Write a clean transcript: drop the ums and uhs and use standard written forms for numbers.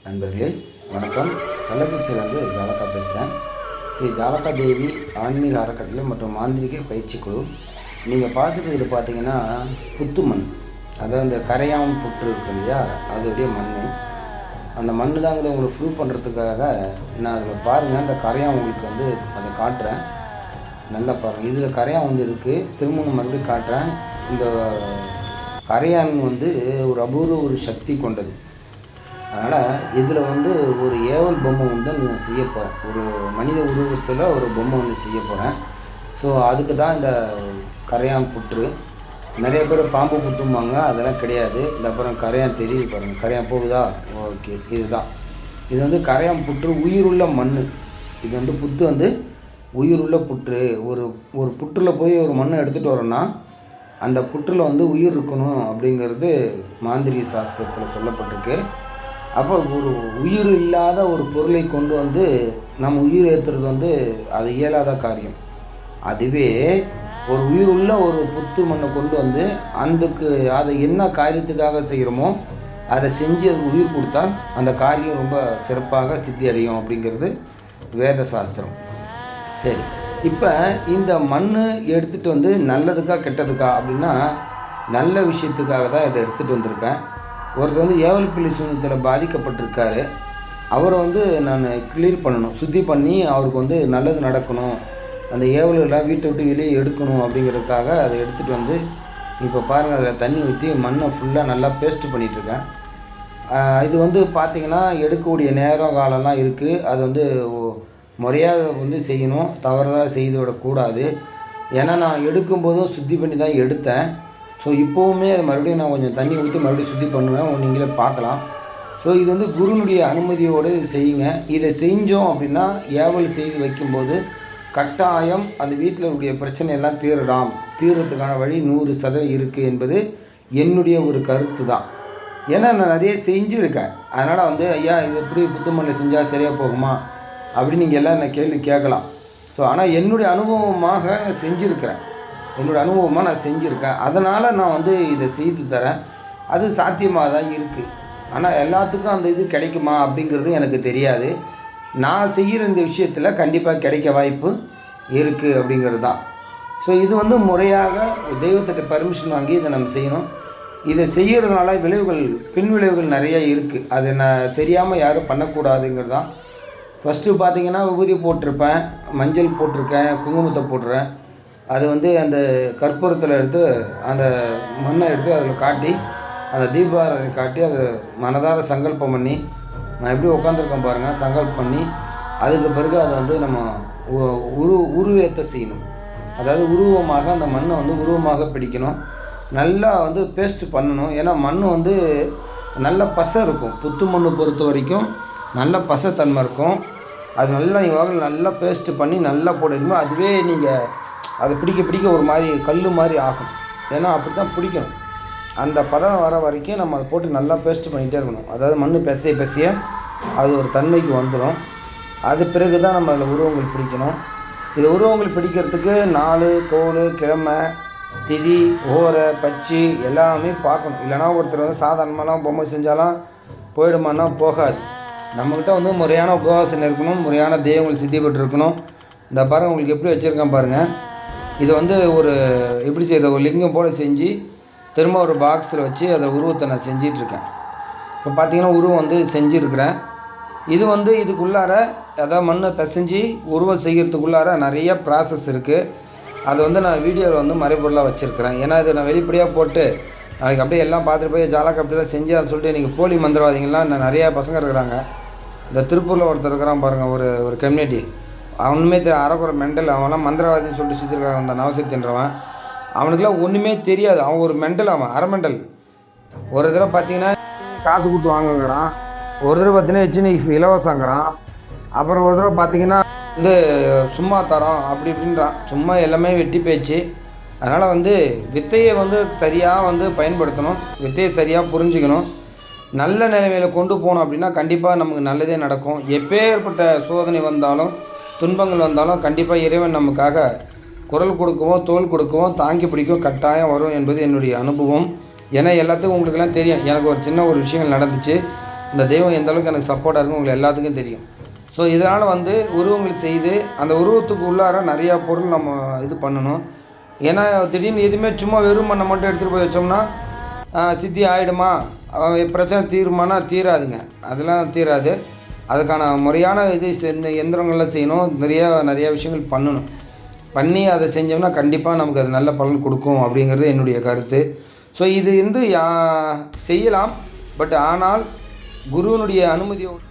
நண்பர்களே வணக்கம். கள்ளக்குறிச்சியிலிருந்து ஜாலகா பேசுகிறேன். ஸ்ரீ ஜாலகா தேவி ஆன்மீக அறக்கட்டளை மற்றும் மாந்திரிக பயிற்சி குழு. நீங்கள் பார்த்துட்டு இது பார்த்தீங்கன்னா புத்து மண், அதாவது இந்த கரையான் புற்று இருக்கு இல்லையா, அதோடைய மண். அந்த மண் தாங்கிறத உங்களுக்கு ப்ரூவ் பண்ணுறதுக்காக நான் அதில் பாருங்கள், அந்த கரையான் உங்களுக்கு அதை காட்டுறேன். நல்லா பாருங்கள், இதில் கரையான் இருக்குது. திரும்ப மறுபடியும் காட்டுறேன். இந்த கரையான் ஒரு அபூர்வ ஒரு சக்தி கொண்டது. அதனால் இதில் ஒரு ஏவல் பொம்மை நான் செய்ய போகிறேன். ஒரு மனித உருவத்தில் ஒரு பொம்மை செய்ய போகிறேன். ஸோ அதுக்கு தான் இந்த கரையான் புற்று. நிறைய பேர் பாம்பு புற்றும்பாங்க, அதெல்லாம் கிடையாது. இந்த அப்புறம் கரையான் தெரியுது பாருங்கள், கரையான் போகுதா? ஓகே, இதுதான். இது கரையான் புற்று, உயிருள்ள மண். இது புற்று உயிருள்ள புற்று. ஒரு புற்றில் போய் ஒரு மண்ணை எடுத்துகிட்டு வரோன்னா அந்த புற்றில் உயிர் இருக்கணும் அப்படிங்கிறது மாந்திரிக சாஸ்திரத்தில் சொல்லப்பட்டிருக்கு. அப்போ ஒரு உயிர் இல்லாத ஒரு பொருளை கொண்டு நம்ம உயிர் ஏற்றுறது அது இயலாத காரியம். அதுவே ஒரு உயிர் உள்ள ஒரு புத்து மண்ணை கொண்டு அதை என்ன காரியத்துக்காக செய்கிறோமோ அதை செஞ்சு அதுக்கு உயிர் கொடுத்தால் அந்த காரியம் ரொம்ப சிறப்பாக சித்தி அடையும் அப்படிங்கிறது வேத சாஸ்திரம். சரி, இப்போ இந்த மண் எடுத்துகிட்டு நல்லதுக்கா கெட்டதுக்கா அப்படின்னா நல்ல விஷயத்துக்காக தான் இதை எடுத்துகிட்டு வந்திருக்கேன். ஒருத்தர் ஏவல் பிள்ளை சூழ்நிலையில் பாதிக்கப்பட்டிருக்காரு. அவரை நான் கிளியர் பண்ணணும், சுத்தி பண்ணி அவருக்கு நல்லது நடக்கணும், அந்த ஏவலெல்லாம் வீட்டை விட்டு வெளியே எடுக்கணும் அப்படிங்கிறதுக்காக அதை எடுத்துகிட்டு இப்போ பாருங்கள், அதில் தண்ணி ஊற்றி மண்ணை ஃபுல்லாக நல்லா பேஸ்ட் பண்ணிகிட்ருக்கேன். இது பார்த்திங்கன்னா எடுக்கக்கூடிய நேரம் காலம்லாம் இருக்குது. அது முறையாக செய்யணும், தவறுதலாக செய்து விடக்கூடாது. ஏன்னா நான் எடுக்கும்போதும் சுத்தி பண்ணி தான் எடுத்தேன். ஸோ இப்போவுமே அது மறுபடியும் நான் கொஞ்சம் தண்ணி ஊற்றி மறுபடியும் சுத்தி பண்ணுவேன், நீங்களே பார்க்கலாம். ஸோ இது குருனுடைய அனுமதியோடு செய்யுங்க. இதை செஞ்சோம் அப்படின்னா ஏவல் செய்து வைக்கும்போது கட்டாயம் அந்த வீட்டில் இருக்கக்கூடிய பிரச்சனையெல்லாம் தீர்றதுக்கான வழி 100% இருக்குது என்பது என்னுடைய ஒரு கருத்து தான். ஏன்னா நான் நிறைய செஞ்சுருக்கேன். அதனால் ஐயா இது எப்படி புத்து மண்ணில் செஞ்சால் சரியாக போகுமா அப்படின்னு நீங்கள் எல்லாம் என்ன கேள்வி கேட்கலாம். ஸோ ஆனால் என்னுடைய அனுபவமாக நான் செஞ்சுருக்கிறேன். நான் செஞ்சுருக்கேன். அதனால் நான் இதை செய்து தரேன். அது சாத்தியமாக தான் இருக்குது. ஆனால் எல்லாத்துக்கும் அந்த இது கிடைக்குமா அப்படிங்கிறது எனக்கு தெரியாது. நான் செய்கிற இந்த விஷயத்தில் கண்டிப்பாக கிடைக்க வாய்ப்பு இருக்குது அப்படிங்கிறது தான். ஸோ இது முறையாக தெய்வத்திட்ட பர்மிஷன் வாங்கி இதை நம்ம செய்யணும். இதை செய்கிறதுனால பின் விளைவுகள் நிறைய இருக்குது. அது நான் தெரியாமல் யாரும் பண்ணக்கூடாதுங்கிறது தான். ஃபஸ்ட்டு பார்த்திங்கன்னா விபூதி போட்டிருப்பேன், மஞ்சள் போட்டிருக்கேன், குங்குமத்தை போட்டுறேன். அது அந்த கற்பூரத்தில் எடுத்து அந்த மண்ணை எடுத்து அதில் காட்டி அந்த தீபாராதனை காட்டி அதை மனதார சங்கல்பம் பண்ணி நான் எப்படி உட்காந்துருக்கேன் பாருங்கள், சங்கல்பம் பண்ணி அதுக்கு பிறகு அதை நம்ம உருவேற்ற செய்யணும். அதாவது உருவமாக அந்த மண்ணை உருவமாக பிடிக்கணும். நல்லா பேஸ்ட் பண்ணணும். ஏன்னா மண் நல்ல பசை இருக்கும். புத்து மண்ணை பொறுத்த வரைக்கும் நல்ல பசைத்தன்மை இருக்கும். அது நல்லா நீங்கள் நல்லா பேஸ்ட் பண்ணி நல்லா போடணும். அதுவே நீங்கள் அதை பிடிக்க ஒரு மாதிரி கல் மாதிரி ஆகும். ஏன்னா அப்படி தான் பிடிக்கணும். அந்த பதம் வர வரைக்கும் நம்ம அதை போட்டு நல்லா பேஸ்ட் பண்ணிகிட்டே இருக்கணும். அதாவது மண் பெசைய அது ஒரு தன்மைக்கு வந்துடும். அது பிறகு தான் நம்ம அதில் உருவங்கள் பிடிக்கணும். இது உருவங்கள் பிடிக்கிறதுக்கு நாள், கோள், கிழமை, திதி, ஓரை, பச்சி எல்லாமே பார்க்கணும். இல்லைனா ஒருத்தர் சாதாரணமாலாம் பொம்மை செஞ்சாலாம் போயிடுமான்னா போகாது. நம்மக்கிட்ட முறையான உபவாசம் இருக்கணும், முறையான தெய்வங்கள் சித்தி பெற்று இருக்கணும். இந்த பாருங்கள், உங்களுக்கு எப்படி வச்சுருக்கேன் பாருங்கள். இது ஒரு எப்படி செய்கிற ஒரு லிங்கம் போல் செஞ்சு திரும்ப ஒரு பாக்ஸில் வச்சு அதை உருவத்தை நான் செஞ்சிட்ருக்கேன். இப்போ பார்த்தீங்கன்னா உருவம் செஞ்சுருக்கிறேன். இது இதுக்குள்ளார அதாவது மண்ணை பிசைஞ்சு உருவம் செய்கிறதுக்குள்ளார நிறைய ப்ராசஸ் இருக்குது. அதை நான் வீடியோவில் மறைபொருளாக வச்சுருக்கிறேன். ஏன்னா இது நான் வெளிப்படையாக போட்டு நாளைக்கு அப்படியே எல்லாம் பார்த்துட்டு போய் ஜாலகா அப்படி தான் செஞ்சு அதை சொல்லிட்டு இன்றைக்கி போலி மந்திரவாதிகள்லாம் நிறையா பசங்க இருக்கிறாங்க. இந்த திருப்பூரில் ஒருத்தர் இருக்கிறான் பாருங்கள், ஒரு கம்யூனிட்டி. அவனுமே அறக்குறை மெண்டல். அவன்லாம் மந்திரவாதின்னு சொல்லிட்டு சுற்றிருக்காங்க. அந்த நவசக்தின்றவன் அவனுக்குலாம் ஒன்றுமே தெரியாது. அவன் ஒரு மெண்டல், அவன் அரை மெண்டல். ஒரு தடவை பார்த்தீங்கன்னா காசு கொடுத்து வாங்குங்கிறான், ஒரு தடவை பார்த்தீங்கன்னா இலவசங்கிறான், அப்புறம் ஒரு தடவை பார்த்தீங்கன்னா சும்மா தரோம் அப்படி இப்படின்றான். சும்மா எல்லாமே வெட்டி பேச்சு. அதனால் வித்தையை சரியாக பயன்படுத்தணும், வித்தையை சரியாக புரிஞ்சுக்கணும். நல்ல நிலைமையில் கொண்டு போகணும் அப்படின்னா கண்டிப்பாக நமக்கு நல்லதே நடக்கும். எப்பேற்பட்ட சோதனை வந்தாலும் துன்பங்கள் வந்தாலும் கண்டிப்பாக இறைவன் நமக்காக குரல் கொடுக்கவும் தோல் கொடுக்கவும் தாங்கி பிடிக்கவும் கட்டாயம் வரும் என்பது என்னுடைய அனுபவம். ஏன்னா எல்லாத்துக்கும் உங்களுக்கெல்லாம் தெரியும். எனக்கு ஒரு சின்ன விஷயங்கள் நடந்துச்சு. இந்த தெய்வம் எந்த அளவுக்கு எனக்கு சப்போர்ட்டாக இருக்கும் உங்களுக்கு எல்லாத்துக்கும் தெரியும். ஸோ இதனால் வந்து உருவங்கள் செய்து அந்த உருவத்துக்கு உள்ளார நிறையா பொருள் நம்ம இது பண்ணணும். ஏன்னா திடீர்னு எதுவுமே சும்மா வெறும் மண்ணை மட்டும் எடுத்துகிட்டு போய் வச்சோம்னா சித்தி ஆகிடுமா, பிரச்சனை தீருமானா தீராதுங்க, அதெல்லாம் தீராது. அதுக்கான முறையான இது எந்திரங்கள்லாம் செய்யணும், நிறையா விஷயங்கள் பண்ணணும். பண்ணி அதை செஞ்சோம்னா கண்டிப்பாக நமக்கு அது நல்ல பலன் கொடுக்கும் அப்படிங்கிறது என்னுடைய கருத்து. ஸோ இது வந்து செய்யலாம், பட் ஆனால் குருவினுடைய அனுமதியோடு